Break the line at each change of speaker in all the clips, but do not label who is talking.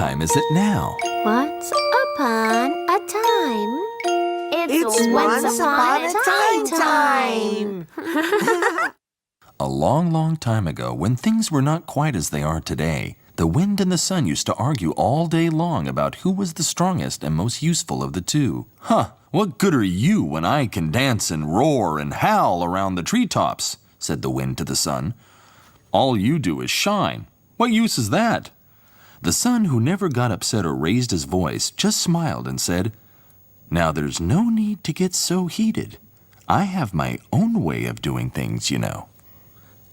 time is it now?
Once upon a time.
It's once upon a time.
A long, long time ago, when things were not quite as they are today, the wind and the sun used to argue all day long about who was the strongest and most useful of the two. Huh, what good are you when I can dance and roar and howl around the treetops? Said the wind to the sun. All you do is shine. What use is that? The sun, who never got upset or raised his voice, just smiled and said, Now there's no need to get so heated. I have my own way of doing things, you know.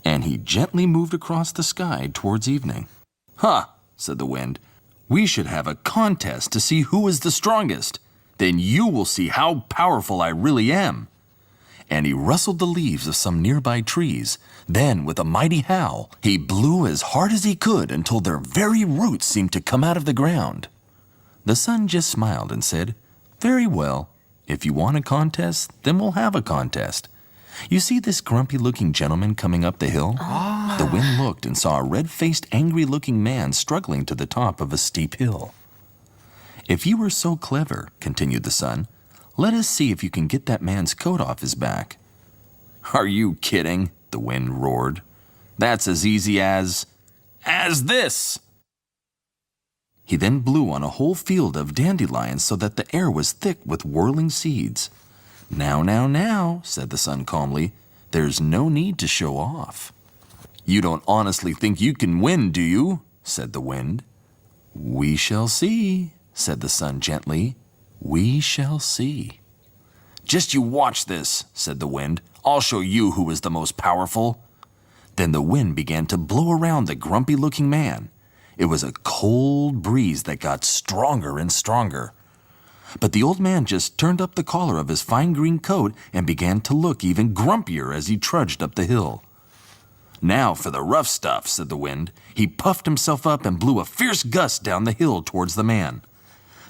And he gently moved across the sky towards evening. Huh, said the wind. We should have a contest to see who is the strongest. Then you will see how powerful I really am. And he rustled the leaves of some nearby trees. Then, with a mighty howl, he blew as hard as he could until their very roots seemed to come out of the ground. The sun just smiled and said, Very well. If you want a contest, then we'll have a contest. You see this grumpy-looking gentleman coming up the hill? The wind looked and saw a red-faced, angry-looking man struggling to the top of a steep hill. If you were so clever, continued the sun, let us see if you can get that man's coat off his back. Are you kidding? The wind roared. That's as easy as this! He then blew on a whole field of dandelions so that the air was thick with whirling seeds. Now, said the sun calmly, there's no need to show off. You don't honestly think you can win, do you? Said the wind. We shall see, said the sun gently. We shall see. Just you watch this, said the wind. I'll show you who is the most powerful. Then the wind began to blow around the grumpy-looking man. It was a cold breeze that got stronger and stronger. But the old man just turned up the collar of his fine green coat and began to look even grumpier as he trudged up the hill. Now for the rough stuff, said the wind. He puffed himself up and blew a fierce gust down the hill towards the man.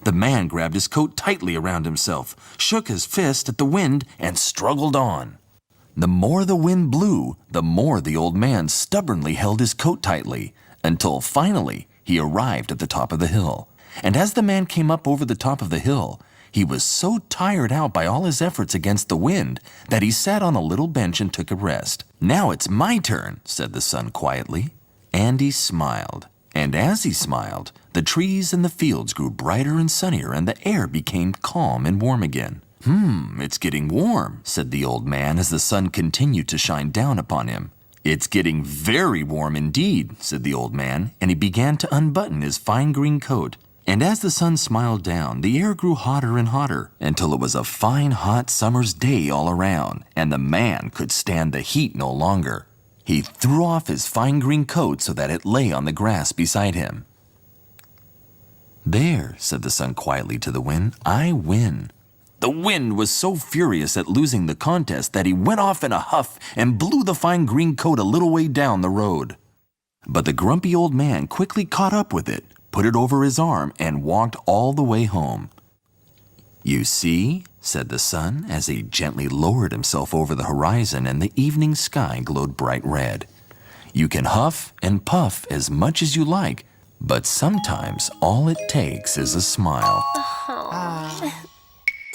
The man grabbed his coat tightly around himself, shook his fist at the wind, and struggled on. The more the wind blew, the more the old man stubbornly held his coat tightly, until finally he arrived at the top of the hill. And as the man came up over the top of the hill, he was so tired out by all his efforts against the wind that he sat on a little bench and took a rest. Now it's my turn, said the sun quietly. And he smiled. And as he smiled, the trees and the fields grew brighter and sunnier, and the air became calm and warm again. It's getting warm, said the old man as the sun continued to shine down upon him. It's getting very warm indeed, said the old man, and he began to unbutton his fine green coat. And as the sun smiled down, the air grew hotter and hotter, until it was a fine hot summer's day all around, and the man could stand the heat no longer. He threw off his fine green coat so that it lay on the grass beside him. There, said the sun quietly to the wind, I win. The wind was so furious at losing the contest that he went off in a huff and blew the fine green coat a little way down the road. But the grumpy old man quickly caught up with it, put it over his arm, and walked all the way home. You see, said the sun as he gently lowered himself over the horizon and the evening sky glowed bright red. You can huff and puff as much as you like, but sometimes all it takes is a smile.